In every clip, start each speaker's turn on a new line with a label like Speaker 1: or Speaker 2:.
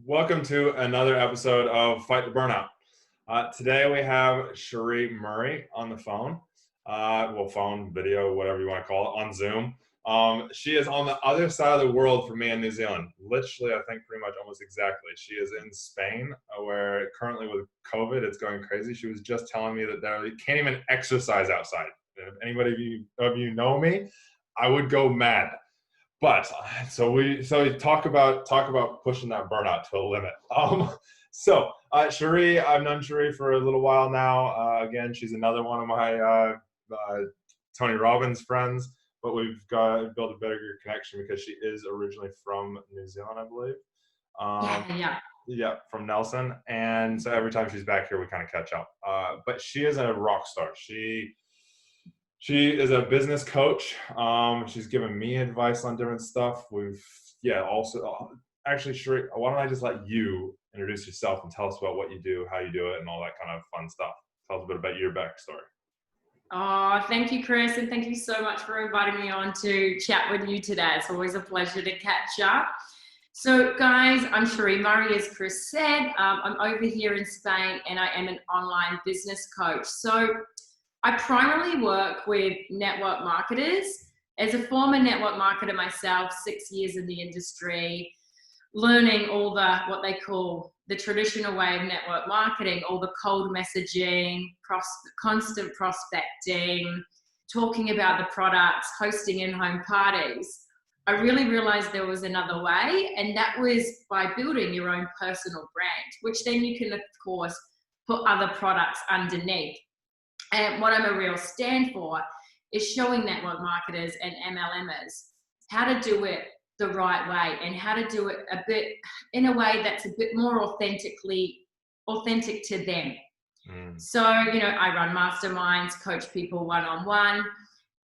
Speaker 1: Welcome to another episode of Fight the Burnout. Today we have Sheree Murray on the phone. Phone, video, whatever you want to call it, on Zoom. She is on the other side of the world from me in New Zealand. Literally, I think pretty much almost exactly. She is in Spain, where currently with COVID, it's going crazy. She was just telling me that you can't even exercise outside. If anybody of you know me, I would go mad. But so we talk about pushing that burnout to a limit. Sheree, I've known Sheree for a little while now. Again, she's another one of my Tony Robbins friends, but we've built a bigger connection because she is originally from New Zealand, I believe. Yeah, from Nelson, and so every time she's back here, we kind of catch up. But she is a rock star. She is a business coach. She's given me advice on different stuff. Actually, Sheree, why don't I just let you introduce yourself and tell us about what you do, how you do it, and all that kind of fun stuff. Tell us a bit about your backstory.
Speaker 2: Oh, thank you, Chris, and thank you so much for inviting me on to chat with you today. It's always a pleasure to catch up. So, guys, I'm Sheree Murray, as Chris said. I'm over here in Spain, and I am an online business coach. So, I primarily work with network marketers. As a former network marketer myself, 6 years in the industry, learning all what they call the traditional way of network marketing, all the cold messaging, constant prospecting, talking about the products, hosting in-home parties. I really realized there was another way, and that was by building your own personal brand, which then you can, of course, put other products underneath. And what I'm a real stand for is showing network marketers and MLMers how to do it the right way and how to do it a bit in a way that's a bit more authentic to them. So, I run masterminds, coach people one-on-one,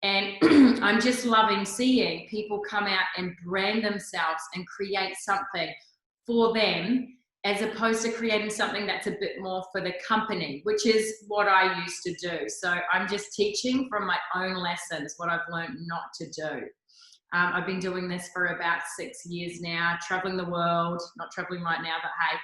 Speaker 2: and I'm just loving seeing people come out and brand themselves and create something for them, as opposed to creating something that's a bit more for the company, which is what I used to do. So I'm just teaching from my own lessons, what I've learned not to do. I've been doing this for about 6 years now, traveling the world, not traveling right now, but hey.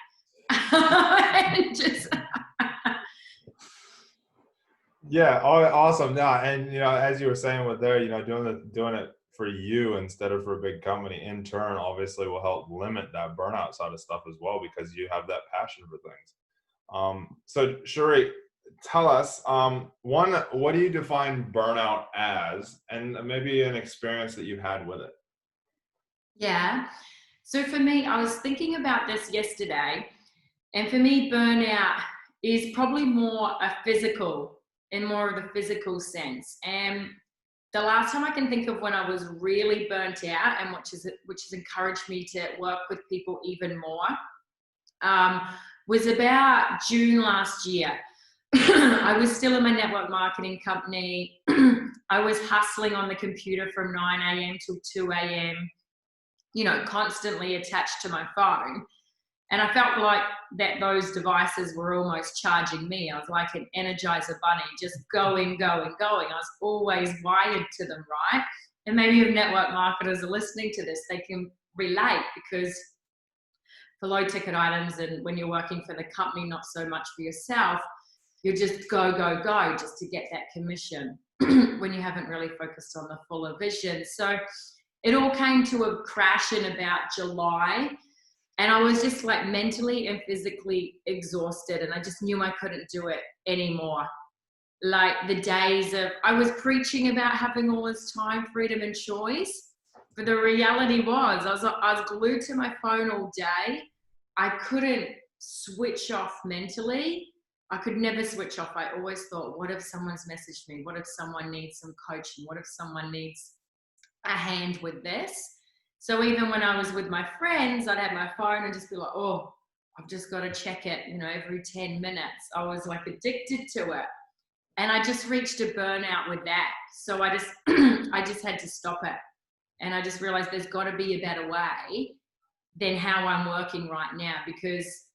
Speaker 1: Yeah, awesome. Yeah, and as you were saying with there, doing it for you instead of for a big company in turn obviously will help limit that burnout side of stuff as well, because you have that passion for things. So Sheree, tell us, one, what do you define burnout as, and maybe an experience that you had with it?
Speaker 2: Yeah. So for me, I was thinking about this yesterday, and for me, burnout is probably more of the physical sense. And the last time I can think of when I was really burnt out, and which has encouraged me to work with people even more, was about June last year. I was still in my network marketing company. I was hustling on the computer from 9 a.m. till 2 a.m., constantly attached to my phone. And I felt like that those devices were almost charging me. I was like an Energizer bunny, just going, going, going. I was always wired to them, right? And maybe if network marketers are listening to this, they can relate, because for low ticket items and when you're working for the company, not so much for yourself, you're just go, go, go just to get that commission when you haven't really focused on the fuller vision. So it all came to a crash in about July. And I was just like mentally and physically exhausted, and I just knew I couldn't do it anymore. Like the days of, I was preaching about having all this time, freedom and choice, but the reality was I was glued to my phone all day. I couldn't switch off mentally. I could never switch off. I always thought, what if someone's messaged me? What if someone needs some coaching? What if someone needs a hand with this? So even when I was with my friends, I'd have my phone and just be like, oh, I've just got to check it, every 10 minutes. I was like addicted to it. And I just reached a burnout with that. So I just had to stop it. And I just realized there's got to be a better way than how I'm working right now, because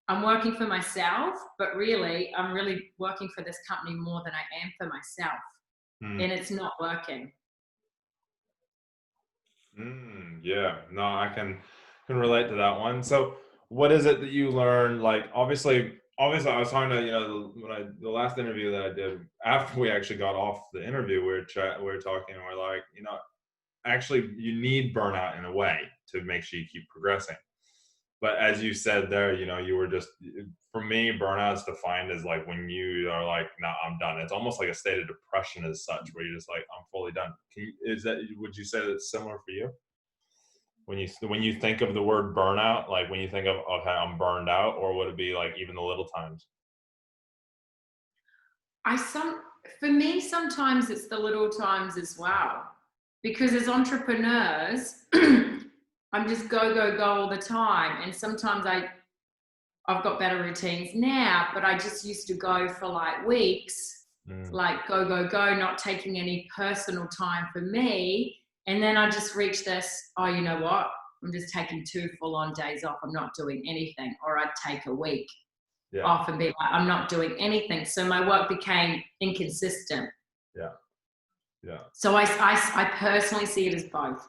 Speaker 2: I'm working for myself, but really, I'm really working for this company more than I am for myself. And it's not working.
Speaker 1: Yeah, no, I can relate to that one. So what is it that you learned? Like, obviously, I was talking to, the last interview that I did, after we actually got off the interview, we were talking, and we're like, actually, you need burnout in a way to make sure you keep progressing. But as you said there, you were just, for me, burnout is defined as like when you are like, no, I'm done. It's almost like a state of depression as such, where you're just like, I'm fully done. Would you say that's similar for you? When you think of the word burnout, like when you think of, okay, I'm burned out, or would it be like even the little times?
Speaker 2: For me, sometimes it's the little times as well, because as entrepreneurs, I'm just go all the time, and sometimes I've got better routines now, but I just used to go for like weeks, like go, not taking any personal time for me. And then I just reached this, oh, you know what? I'm just taking 2 full-on days off. I'm not doing anything. Or I'd take a week off and be like, I'm not doing anything. So my work became inconsistent.
Speaker 1: Yeah. Yeah.
Speaker 2: So I personally see it as both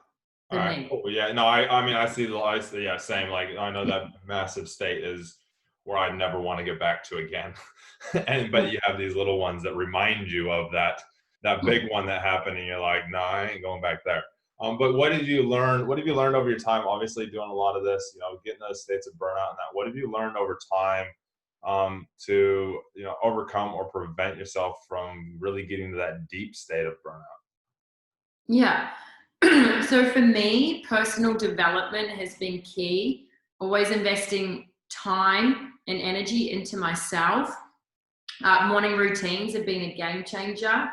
Speaker 2: for me.
Speaker 1: Cool. Yeah. No, I mean, I see yeah, same. Like, I know that massive state is where I never want to get back to again. But you have these little ones that remind you of that big one that happened, and you're like, no, I ain't going back there. But what have you learned over your time? Obviously doing a lot of this, getting those states of burnout and that. What have you learned over time to, overcome or prevent yourself from really getting to that deep state of burnout?
Speaker 2: Yeah. So for me, personal development has been key. Always investing time and energy into myself. Morning routines have been a game changer.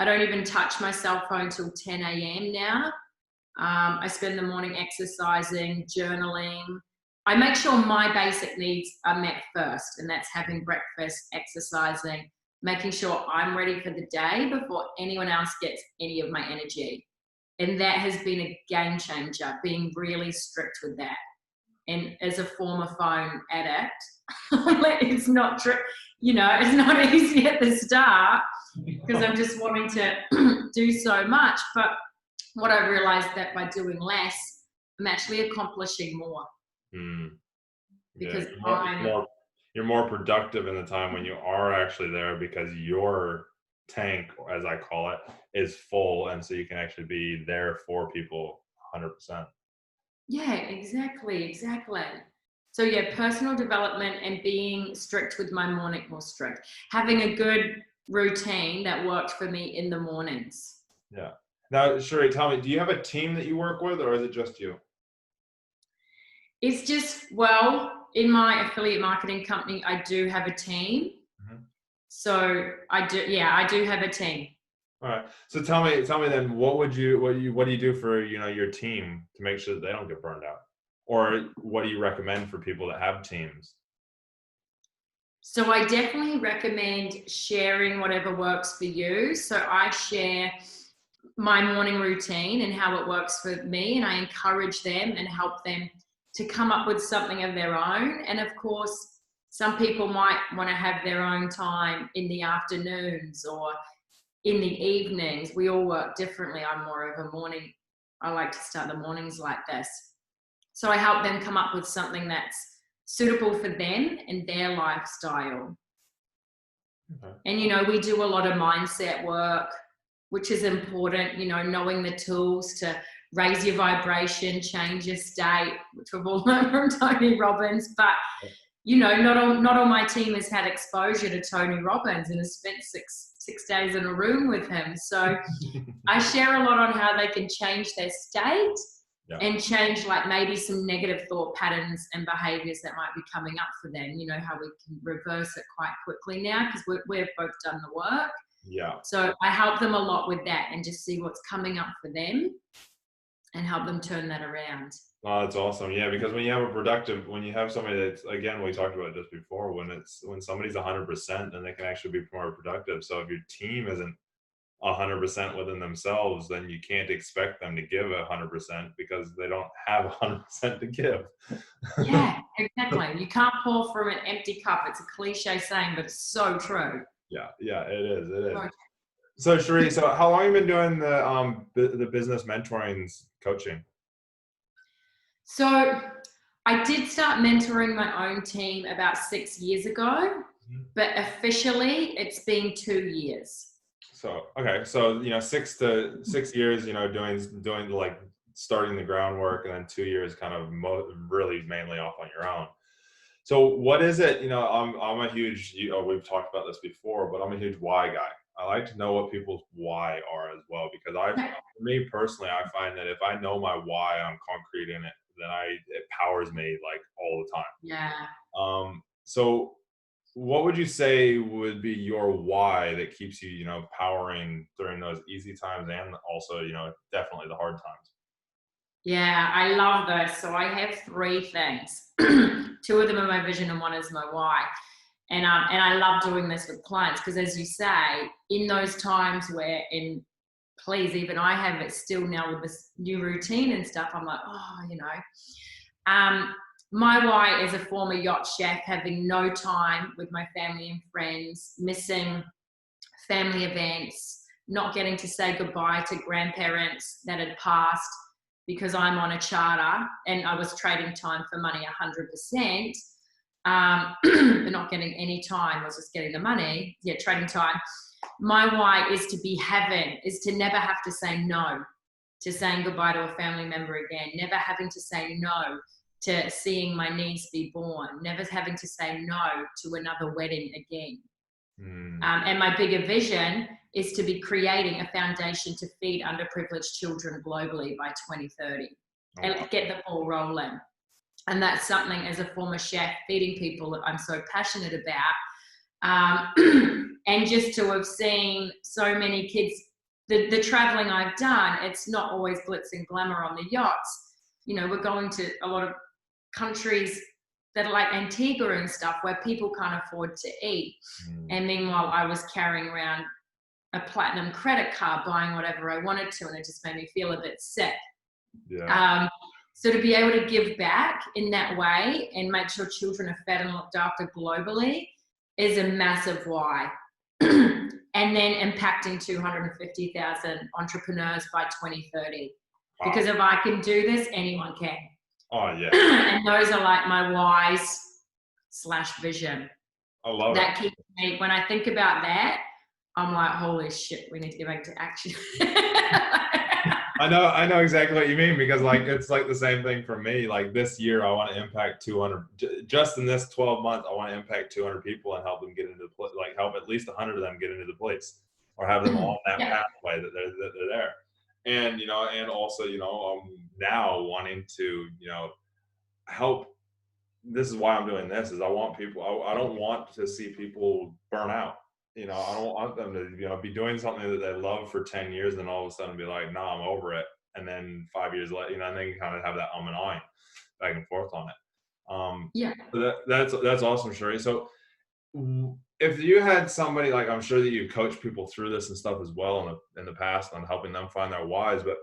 Speaker 2: I don't even touch my cell phone till 10 a.m. now. I spend the morning exercising, journaling. I make sure my basic needs are met first, and that's having breakfast, exercising, making sure I'm ready for the day before anyone else gets any of my energy. And that has been a game changer, being really strict with that. And as a former phone addict, it's not it's not easy at the start, because I'm just wanting to do so much. But what I realized that by doing less, I'm actually accomplishing more.
Speaker 1: Because you're more productive in the time when you are actually there, because your tank, as I call it, is full, and so you can actually be there for people 100%.
Speaker 2: Yeah, exactly. So yeah, personal development and being strict with my morning, more strict, having a good routine that worked for me in the mornings.
Speaker 1: Yeah. Now, Sheree, tell me, do you have a team that you work with, or is it just you?
Speaker 2: It's just, well, in my affiliate marketing company, I do have a team. So I do have a team.
Speaker 1: All right. So tell me then, what do you do for, your team to make sure that they don't get burned out? Or what do you recommend for people that have teams?
Speaker 2: So I definitely recommend sharing whatever works for you. So I share my morning routine and how it works for me, and I encourage them and help them to come up with something of their own. And of course, some people might want to have their own time in the afternoons or in the evenings. We all work differently. I'm more of a morning. I like to start the mornings like this. So I help them come up with something that's suitable for them and their lifestyle. Okay. And, we do a lot of mindset work, which is important, knowing the tools to raise your vibration, change your state, which we've all learned from Tony Robbins. But, not all my team has had exposure to Tony Robbins and has spent six days in a room with him. So I share a lot on how they can change their state and change like maybe some negative thought patterns and behaviors that might be coming up for them. How we can reverse it quite quickly now, because we've both done the work. Yeah. So I help them a lot with that and just see what's coming up for them and help them turn that around.
Speaker 1: Oh, that's awesome. Yeah, because when you have somebody that's, again, we talked about just before, when somebody's 100%, then they can actually be more productive. So if your team isn't 100% within themselves, then you can't expect them to give 100% because they don't have 100% to give.
Speaker 2: Yeah, exactly. You can't pour from an empty cup. It's a cliche saying, but it's so true.
Speaker 1: Yeah, it is. So Sheree, how long have you been doing the business mentoring coaching?
Speaker 2: So I did start mentoring my own team about 6 years ago, but officially it's been 2 years.
Speaker 1: So, okay. So, 6 years, doing like starting the groundwork, and then 2 years kind of really mainly off on your own. So what is it, I'm a huge, we've talked about this before, but I'm a huge why guy. I like to know what people's why are as well, because for me personally, I find that if I know my why, I'm concrete in it, then it powers me like all the time.
Speaker 2: Yeah.
Speaker 1: So what would you say would be your why that keeps you, powering during those easy times and also, definitely the hard times?
Speaker 2: Yeah, I love those. So I have 3 things. 2 of them are my vision and 1 is my why. And I love doing this with clients because, as you say, in those times where, please, even I have it still now with this new routine and stuff, I'm like, my why is a former yacht chef, having no time with my family and friends, missing family events, not getting to say goodbye to grandparents that had passed because I'm on a charter and I was trading time for money 100%, but not getting any time. I was just getting the money, trading time. My why is to be heaven, is to never have to say no to saying goodbye to a family member again, never having to say no to seeing my niece be born, never having to say no to another wedding again. And my bigger vision is to be creating a foundation to feed underprivileged children globally by 2030 and get the ball rolling. And that's something, as a former chef, feeding people, that I'm so passionate about. And just to have seen so many kids, the traveling I've done, it's not always glitz and glamour on the yachts. We're going to a lot of countries that are like Antigua and stuff where people can't afford to eat. And meanwhile, I was carrying around a platinum credit card, buying whatever I wanted to, and it just made me feel a bit sick.
Speaker 1: Yeah.
Speaker 2: So to be able to give back in that way and make sure children are fed and looked after globally is a massive why. And then impacting 250,000 entrepreneurs by 2030. Wow. Because if I can do this, anyone can.
Speaker 1: Oh, yeah.
Speaker 2: And those are like my whys / vision.
Speaker 1: I love
Speaker 2: that keeps me, when I think about that, I'm like, holy shit, we need to get back to action.
Speaker 1: I know exactly what you mean, because like it's like the same thing for me. Like this year, I want to impact 200. Just in this 12 months, I want to impact 200 people and help them get into the like help at least 100 of them get into the place, or have them on that pathway that they're there. And and also now wanting to help. This is why I'm doing this. Is I want people. I don't want to see people burn out. I don't want them to, be doing something that they love for 10 years and all of a sudden be like, no, I'm over it. And then 5 years later, and then kind of have that and ahhing back and forth on it. So that's awesome, Sheree. So if you had somebody, like, I'm sure that you coach people through this and stuff as well in the past on helping them find their whys, but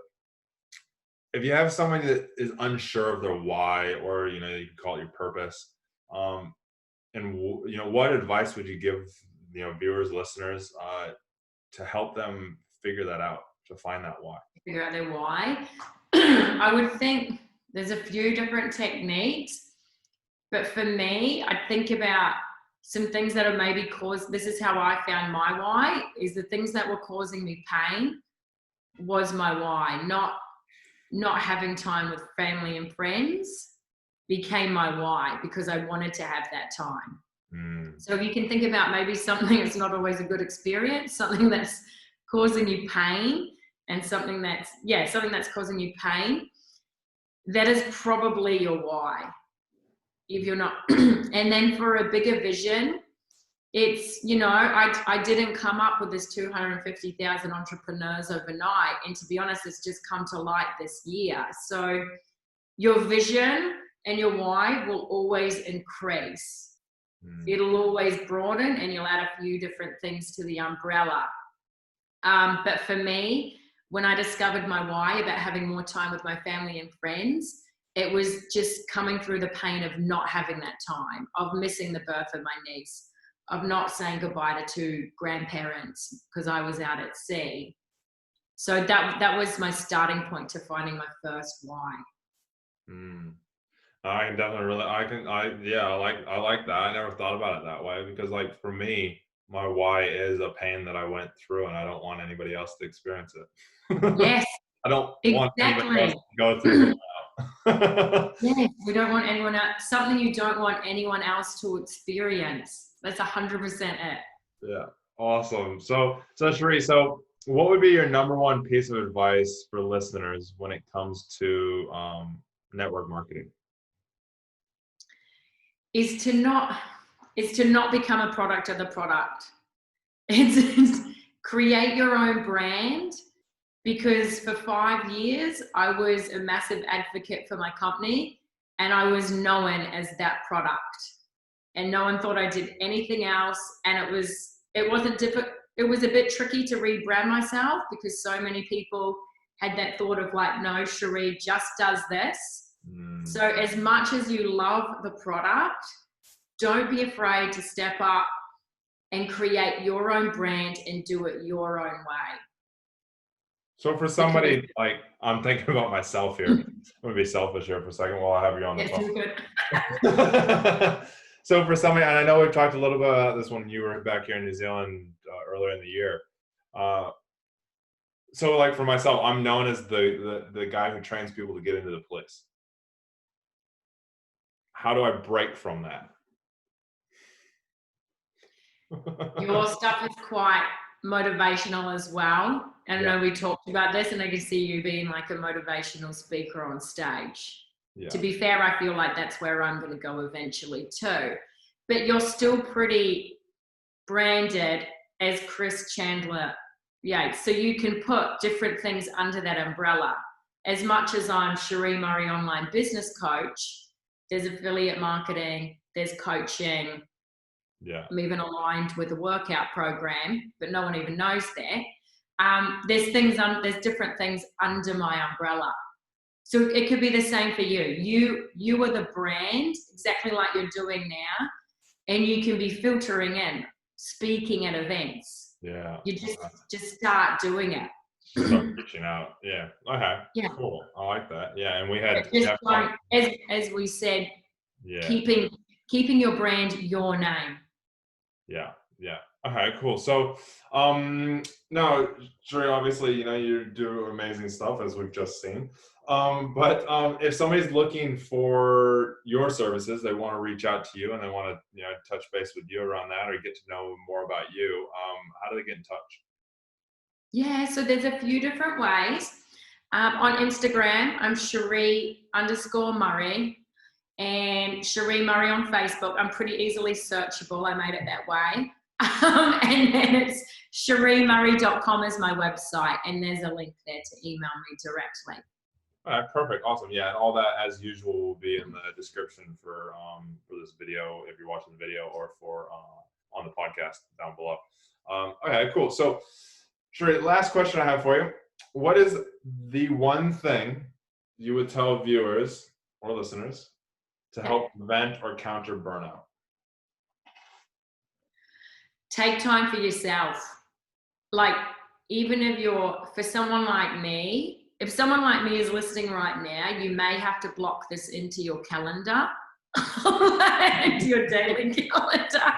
Speaker 1: if you have somebody that is unsure of their why, or, you can call it your purpose, and what advice would you give viewers, listeners, to help them figure that out, to find that why?
Speaker 2: Figure out their why. I would think there's a few different techniques, but for me, I think about some things that have maybe caused, this is how I found my why, is the things that were causing me pain was my why. Not having time with family and friends became my why, because I wanted to have that time. So if you can think about maybe something that's not always a good experience, something that's causing you pain, and something that's causing you pain, that is probably your why. If you're not, and then for a bigger vision, it's, I didn't come up with this 250,000 entrepreneurs overnight. And to be honest, it's just come to light this year. So your vision and your why will always increase. It'll always broaden, and you'll add a few different things to the umbrella. But for me, when I discovered my why about having more time with my family and friends, it was just coming through the pain of not having that time, of missing the birth of my niece, of not saying goodbye to 2 grandparents because I was out at sea. So that was my starting point to finding my first why.
Speaker 1: I can definitely really, yeah, I like that. I never thought about it that way because like for me, my why is a pain that I went through and I don't want anybody else to experience it.
Speaker 2: Yes,
Speaker 1: I don't want anybody else
Speaker 2: exactly.
Speaker 1: to go through burnout.
Speaker 2: Yes, we don't want anyone else, something you don't want anyone else to experience. That's 100% it.
Speaker 1: Yeah. Awesome. So Sheree, so what would be your number one piece of advice for listeners when it comes to network marketing?
Speaker 2: Is to not become a product of the product. It's create your own brand, because for 5 years I was a massive advocate for my company and I was known as that product, and no one thought I did anything else. And it wasn't difficult. It was a bit tricky to rebrand myself because so many people had that thought of like, no, Sheree just does this. So as much as you love the product, don't be afraid to step up and create your own brand and do it your own way.
Speaker 1: So for somebody like, I'm thinking about myself here. I'm gonna be selfish here for a second while I have you on the
Speaker 2: Yes,
Speaker 1: phone.
Speaker 2: you're good.
Speaker 1: So for somebody, and I know we've talked a little bit about this when you were back here in New Zealand earlier in the year. So like for myself, I'm known as the guy who trains people to get into the police. How do I break from that?
Speaker 2: Your stuff is quite motivational as well. I know we talked about this, and I can see you being like a motivational speaker on stage. Yeah. To be fair, I feel like that's where I'm going to go eventually too. But you're still pretty branded as Chris Chandler-Yates. So you can put different things under that umbrella. As much as I'm Sheree Murray online business coach, there's affiliate marketing, there's coaching. Yeah. I'm even aligned with a workout program, but no one even knows that. There's different things under my umbrella. So it could be the same for you. You are the brand, exactly like you're doing now, and you can be filtering in, speaking at events. Yeah. You just start doing it.
Speaker 1: Start reaching out. Yeah. Okay. Yeah. Cool. I like that. Yeah. And we had
Speaker 2: as we said, keeping your brand your name.
Speaker 1: Yeah. Yeah. Okay, cool. So, no, Sheree, obviously, you do amazing stuff as we've just seen. But if somebody's looking for your services, they want to reach out to you and they want to, touch base with you around that or get to know more about you, how do they get in touch?
Speaker 2: Yeah, so there's a few different ways. On Instagram, I'm Sheree_Murray. And Sheree Murray on Facebook. I'm pretty easily searchable. I made it that way. And then it's ShereeMurray.com is my website. And there's a link there to email me directly.
Speaker 1: All right, perfect. Awesome. Yeah, and all that, as usual, will be in the description for this video, if you're watching the video, or for on the podcast down below. Okay, cool. So, Sheree, last question I have for you. What is the one thing you would tell viewers or listeners to help prevent or counter burnout?
Speaker 2: Take time for yourself. Like, even if for someone like me, if someone like me is listening right now, you may have to block this into your calendar, into your daily calendar,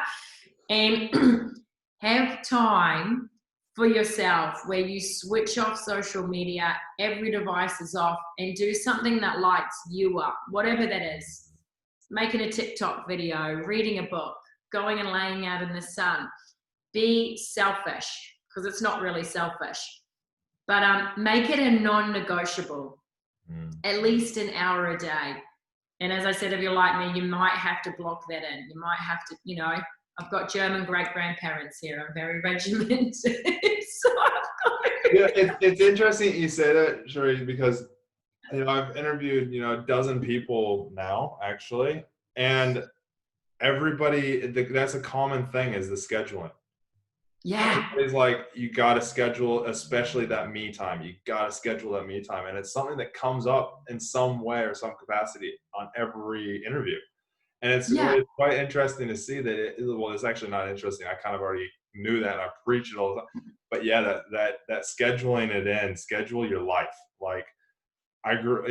Speaker 2: and have time for yourself where you switch off social media, every device is off, and do something that lights you up, whatever that is. Making a TikTok video, reading a book, going and laying out in the sun. Be selfish, because it's not really selfish. But make it a non-negotiable, at least an hour a day. And as I said, if you're like me, you might have to block that in. You might have to, I've got German great-grandparents here. I'm very regimented. So
Speaker 1: it's interesting you say that, Sheree, because I've interviewed, a dozen people now, actually, and everybody, that's a common thing is the scheduling.
Speaker 2: Yeah.
Speaker 1: Everybody's like, you got to schedule, especially that me time. You got to schedule that me time. And it's something that comes up in some way or some capacity on every interview. And it's quite interesting to see that it's actually not interesting. I kind of already knew that. And I preach it all the time. But yeah, that scheduling it in, schedule your life. Like, I grew,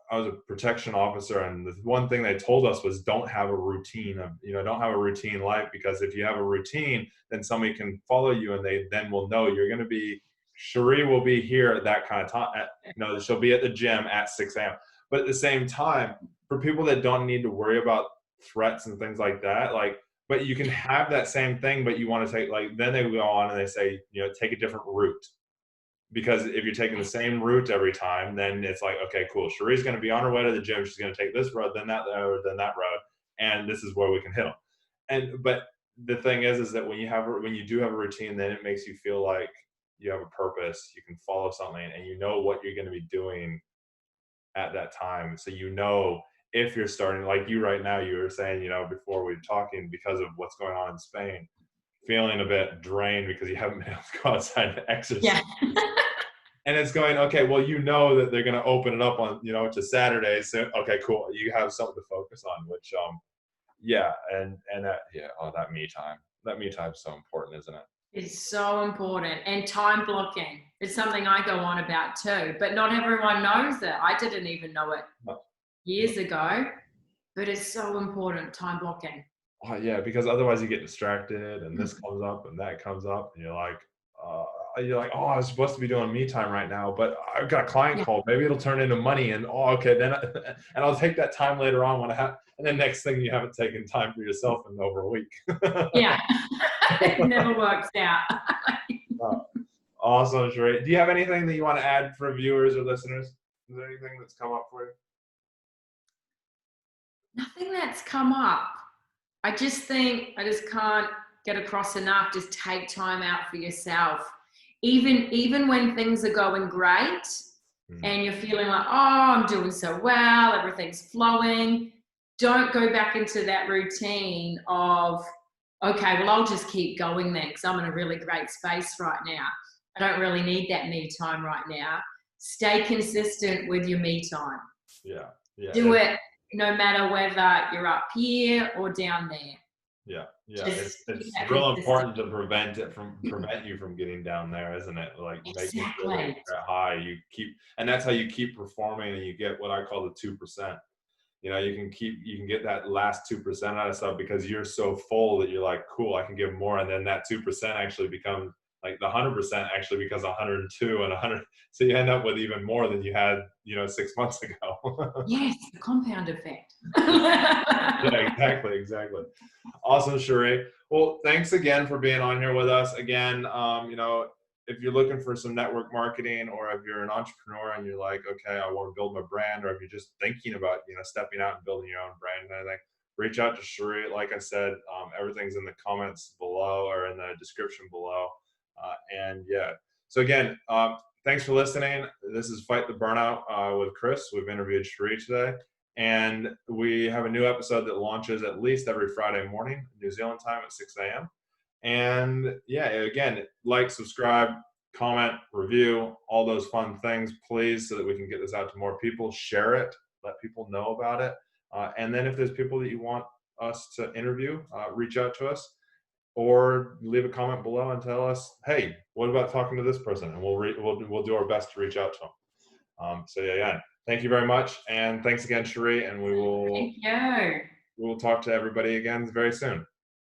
Speaker 1: I was a protection officer, and the one thing they told us was don't have a routine of, don't have a routine life, because if you have a routine, then somebody can follow you and they then will know you're going to be, Sheree will be here at that kind of time. She'll be at the gym at 6 a.m. But at the same time, for people that don't need to worry about threats and things like that, but you can have that same thing, but you want to take, then they go on and they say, take a different route. Because if you're taking the same route every time, then it's like, okay, cool. Sheree's going to be on her way to the gym. She's going to take this road, then that road, then that road, and this is where we can hit them. But the thing is that when you do have a routine, then it makes you feel like you have a purpose. You can follow something, and you know what you're going to be doing at that time. So if you're starting, like you right now, you were saying, before we were talking, because of what's going on in Spain, feeling a bit drained because you haven't been able to go outside to exercise.
Speaker 2: Yeah.
Speaker 1: And it's going, okay, well, that they're going to open it up on, to Saturday. So, okay, cool. You have something to focus on, which, yeah. And that, yeah. Oh, that me time is so important, isn't it?
Speaker 2: It's so important. And time blocking is something I go on about too, but not everyone knows it. I didn't even know it years ago, but it's so important, time blocking.
Speaker 1: Oh, yeah, because otherwise you get distracted and this comes up and that comes up, and you're like, oh, I was supposed to be doing me time right now, but I've got a client call. Maybe it'll turn into money, and okay, then and I'll take that time later on when I have. And then next thing, you haven't taken time for yourself in over a week.
Speaker 2: Yeah, it never works out.
Speaker 1: Awesome, Sheree. Do you have anything that you want to add for viewers or listeners? Is there anything that's come up for you?
Speaker 2: Nothing that's come up. I just think I just can't get across enough. Just take time out for yourself. Even when things are going great and you're feeling like, oh, I'm doing so well, everything's flowing. Don't go back into that routine of, okay, well, I'll just keep going then because I'm in a really great space right now. I don't really need that me time right now. Stay consistent with your me time.
Speaker 1: Yeah.
Speaker 2: Do it no matter whether you're up here or down there.
Speaker 1: Yeah. It's real important to prevent you from getting down there, isn't it? Like making sure that you're high. And that's how you keep performing, and you get what I call the 2%. You can get that last 2% out of stuff because you're so full that you're like, cool, I can give more, and then that 2% actually becomes like the 100% actually becomes 102 and 100. So you end up with even more than you had, 6 months ago.
Speaker 2: Yes, the compound effect.
Speaker 1: Yeah, exactly. Awesome, Sheree. Well, thanks again for being on here with us. Again, if you're looking for some network marketing, or if you're an entrepreneur and you're like, okay, I want to build my brand, or if you're just thinking about, stepping out and building your own brand and everything, reach out to Sheree. Like I said, everything's in the comments below or in the description below. And yeah, so again, thanks for listening. This is Fight the Burnout with Chris. We've interviewed Sheree today, and we have a new episode that launches at least every Friday morning, New Zealand time at 6 a.m. And yeah, again, like, subscribe, comment, review, all those fun things, please, so that we can get this out to more people. Share it, let people know about it. And then if there's people that you want us to interview, reach out to us. Or leave a comment below and tell us, hey, what about talking to this person? And we'll do our best to reach out to them. So yeah, thank you very much, and thanks again, Sheree. And we will talk to everybody again very soon.